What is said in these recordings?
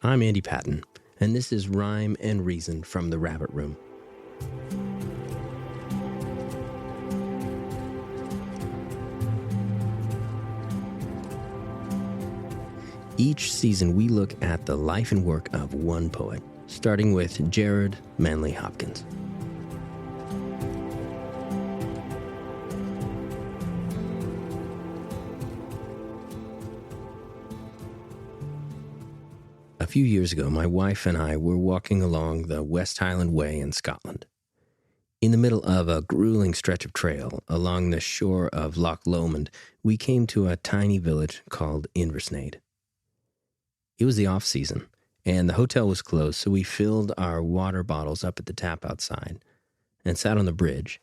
I'm Andy Patton, and this is Rhyme and Reason from the Rabbit Room. Each season, we look at the life and work of one poet, starting with Gerard Manley Hopkins. A few years ago, my wife and I were walking along the West Highland Way in Scotland. In the middle of a grueling stretch of trail along the shore of Loch Lomond, we came to a tiny village called Inversnaid. It was the off-season, and the hotel was closed, so we filled our water bottles up at the tap outside and sat on the bridge,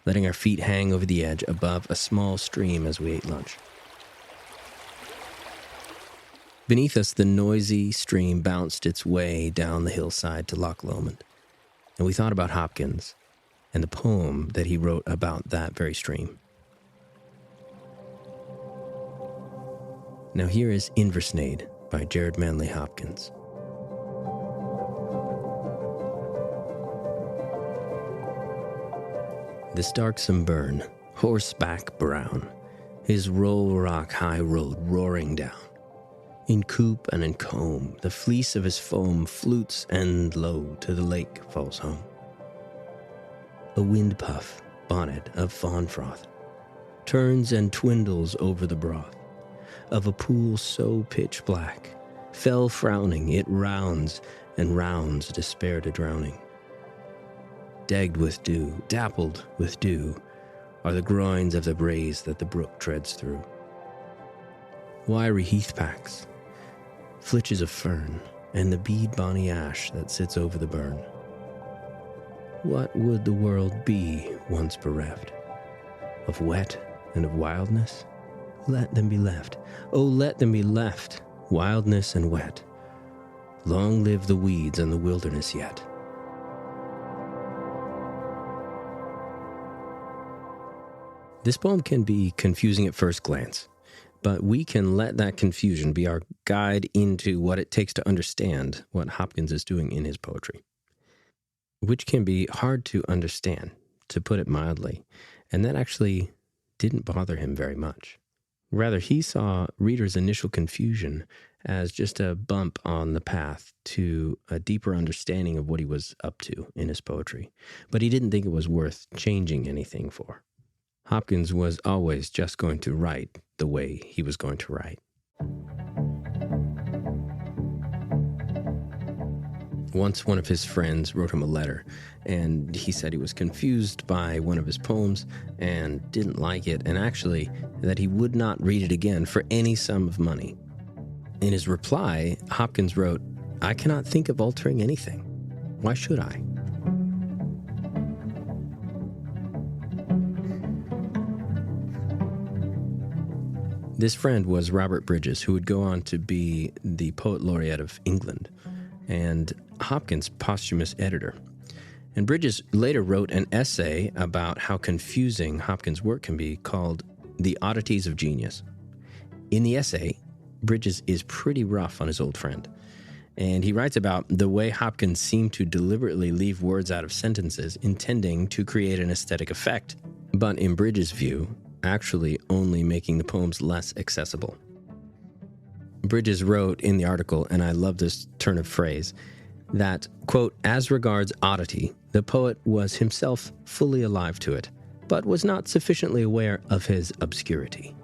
letting our feet hang over the edge above a small stream as we ate lunch. Beneath us, the noisy stream bounced its way down the hillside to Loch Lomond, and we thought about Hopkins and the poem that he wrote about that very stream. Now here is Inversnaid by Gerard Manley Hopkins. This darksome burn, horseback brown, his roll rock high road roaring down. In coop and in comb, the fleece of his foam flutes and low to the lake falls home. A wind puff, bonnet of fawn froth, turns and twindles over the broth of a pool so pitch black, fell frowning, it rounds and rounds, despair to drowning. Degged with dew, dappled with dew, are the groins of the braes that the brook treads through. Wiry heath packs, flitches of fern, and the bead bonny ash that sits over the burn. What would the world be once bereft? Of wet and of wildness? Let them be left. Oh, let them be left, wildness and wet. Long live the weeds and the wilderness yet. This poem can be confusing at first glance, but we can let that confusion be our guide into what it takes to understand what Hopkins is doing in his poetry, which can be hard to understand, to put it mildly, and that actually didn't bother him very much. Rather, he saw readers' initial confusion as just a bump on the path to a deeper understanding of what he was up to in his poetry, but he didn't think it was worth changing anything for. Hopkins was always just going to write the way he was going to write. Once one of his friends wrote him a letter, and he said he was confused by one of his poems and didn't like it, and actually that he would not read it again for any sum of money. In his reply, Hopkins wrote, "I cannot think of altering anything. Why should I?" This friend was Robert Bridges, who would go on to be the Poet Laureate of England and Hopkins' posthumous editor. And Bridges later wrote an essay about how confusing Hopkins' work can be called The Oddities of Genius. In the essay, Bridges is pretty rough on his old friend, and he writes about the way Hopkins seemed to deliberately leave words out of sentences intending to create an aesthetic effect, but in Bridges' view, actually only making the poems less accessible. Bridges wrote in the article, and I love this turn of phrase, that, quote, "As regards oddity, the poet was himself fully alive to it, but was not sufficiently aware of his obscurity."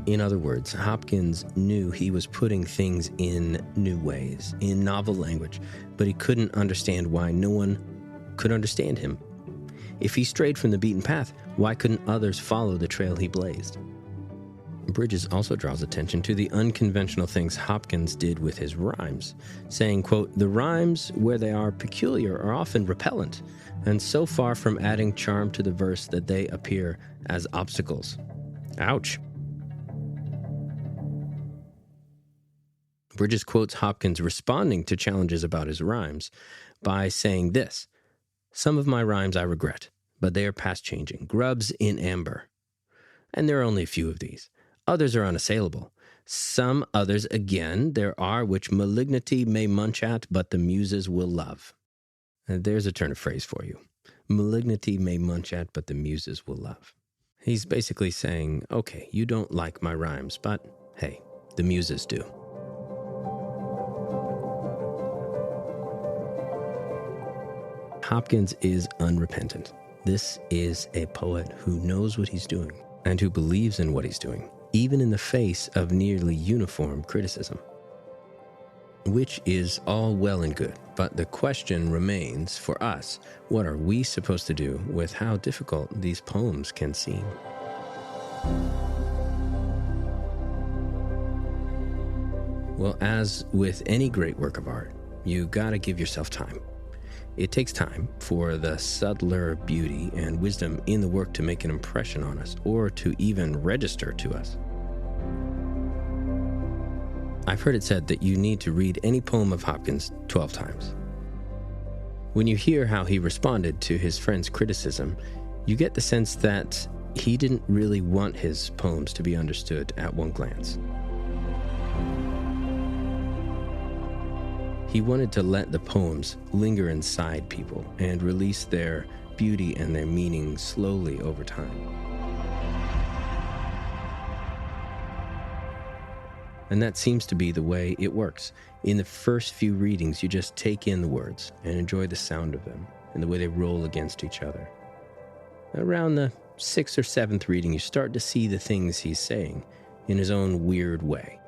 In other words, Hopkins knew he was putting things in new ways, in novel language, but he couldn't understand why no one could understand him. If he strayed from the beaten path, why couldn't others follow the trail he blazed? Bridges also draws attention to the unconventional things Hopkins did with his rhymes, saying, quote, "The rhymes, where they are peculiar, are often repellent, and so far from adding charm to the verse that they appear as obstacles." Ouch. Bridges quotes Hopkins responding to challenges about his rhymes by saying this, "Some of my rhymes I regret, but they are past changing. Grubs in amber. and there are only a few of these. Others are unassailable. Some others, again, there are which malignity may munch at, but the muses will love. And there's a turn of phrase for you. Malignity may munch at, but the muses will love. He's basically saying, okay, you don't like my rhymes, but hey, the muses do. Hopkins is unrepentant. This is a poet who knows what he's doing and who believes in what he's doing, even in the face of nearly uniform criticism. Which is all well and good, but the question remains for us, what are we supposed to do with how difficult these poems can seem? Well, as with any great work of art, you gotta give yourself time. It takes time for the subtler beauty and wisdom in the work to make an impression on us, or to even register to us. I've heard it said that you need to read any poem of Hopkins 12 times. When you hear how he responded to his friend's criticism, you get the sense that he didn't really want his poems to be understood at one glance. He wanted to let the poems linger inside people and release their beauty and their meaning slowly over time. And that seems to be the way it works. In the first few readings, you just take in the words and enjoy the sound of them and the way they roll against each other. Around the 6th or 7th reading, you start to see the things he's saying in his own weird way.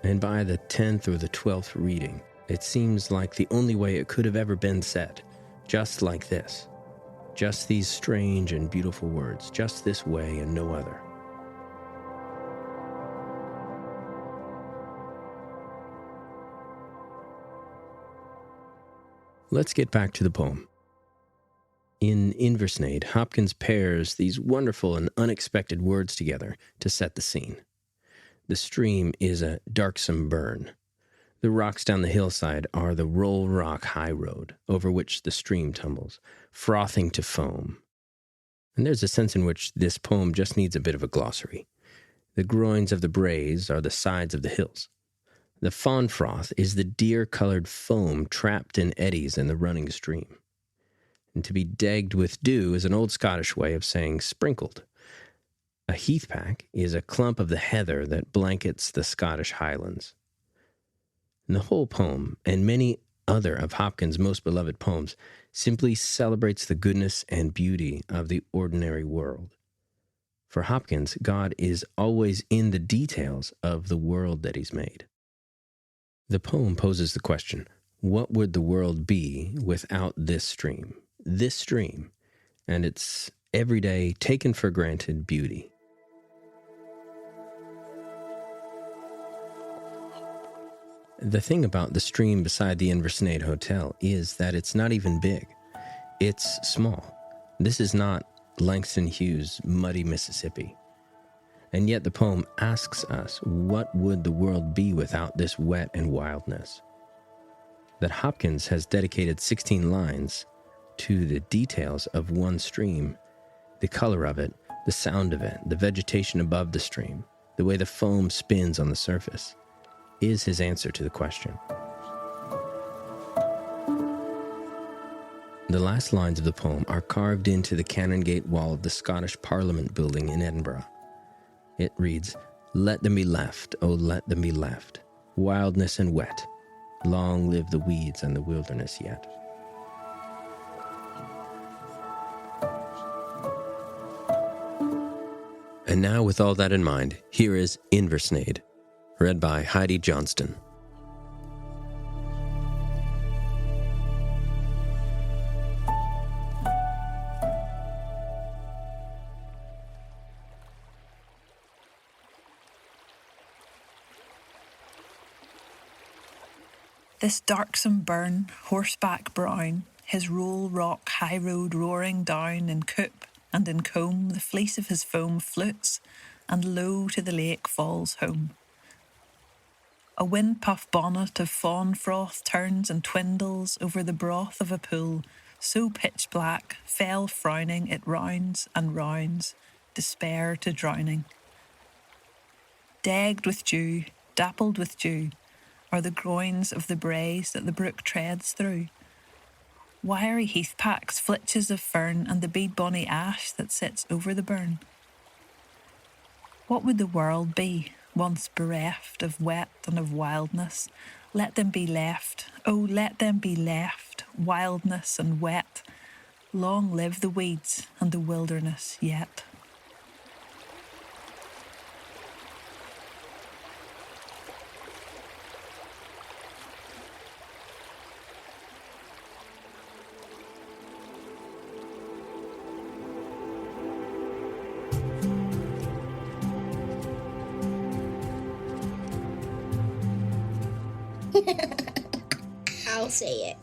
And by the 10th or the 12th reading, it seems like the only way it could have ever been said, just like this. Just these strange and beautiful words, just this way and no other. Let's get back to the poem. In Inversnaid, Hopkins pairs these wonderful and unexpected words together to set the scene. The stream is a darksome burn. The rocks down the hillside are the roll rock high road over which the stream tumbles, frothing to foam. And there's a sense in which this poem just needs a bit of a glossary. The groins of the braes are the sides of the hills. The fawn froth is the deer-colored foam trapped in eddies in the running stream. And to be degged with dew is an old Scottish way of saying sprinkled. A heathpack is a clump of the heather that blankets the Scottish highlands. And the whole poem, and many other of Hopkins' most beloved poems, simply celebrates the goodness and beauty of the ordinary world. For Hopkins, God is always in the details of the world that he's made. The poem poses the question, what would the world be without this stream? This stream, and its everyday, taken for granted beauty. The thing about the stream beside the Inversnaid Hotel is that it's not even big. It's small. This is not Langston Hughes' muddy Mississippi. And yet the poem asks us, what would the world be without this wet and wildness? That Hopkins has dedicated 16 lines to the details of one stream, the color of it, the sound of it, the vegetation above the stream, the way the foam spins on the surface, is his answer to the question. The last lines of the poem are carved into the Canongate wall of the Scottish Parliament building in Edinburgh. It reads, "Let them be left, oh let them be left, wildness and wet, long live the weeds and the wilderness yet." And now, with all that in mind, here is Inversnaid, read by Heidi Johnston. This darksome burn, horseback brown, his roll rock high road roaring down in coop and in comb, the fleece of his foam flutes, and low to the lake falls home. A wind-puff bonnet of fawn froth turns and twindles over the broth of a pool, so pitch black, fell frowning it rounds and rounds, despair to drowning. Degged with dew, dappled with dew, are the groins of the braes that the brook treads through. Wiry heathpacks, flitches of fern, and the bead bonny ash that sits over the burn. What would the world be, once bereft of wet and of wildness? Let them be left, oh, let them be left, wildness and wet. Long live the weeds and the wilderness yet. I'll say it.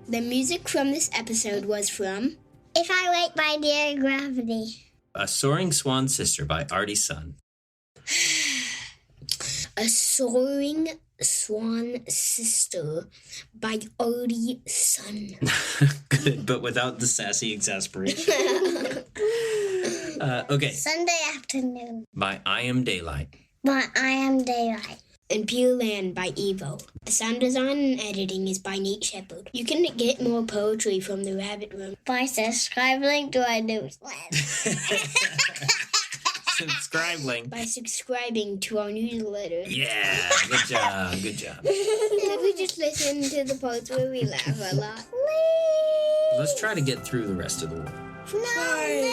The music from this episode was from If I Wait by Dear Gravity. A Soaring Swan Sister by Ardie Son. A Soaring Swan Sister by Ardie Son. Good, but without the sassy exasperation. Okay. Sunday Afternoon By IamDayLight. by IamDayLight. And Pure Land by EVOE. The sound design and editing is by Nate Sheppard. You can get more poetry from the Rabbit Room. By subscribing to our newsletter. Subscribe link. By subscribing to our newsletter. Yeah, good job, good job. Could we just listen to the parts where we laugh a lot? Let's try to get through the rest of the world. No.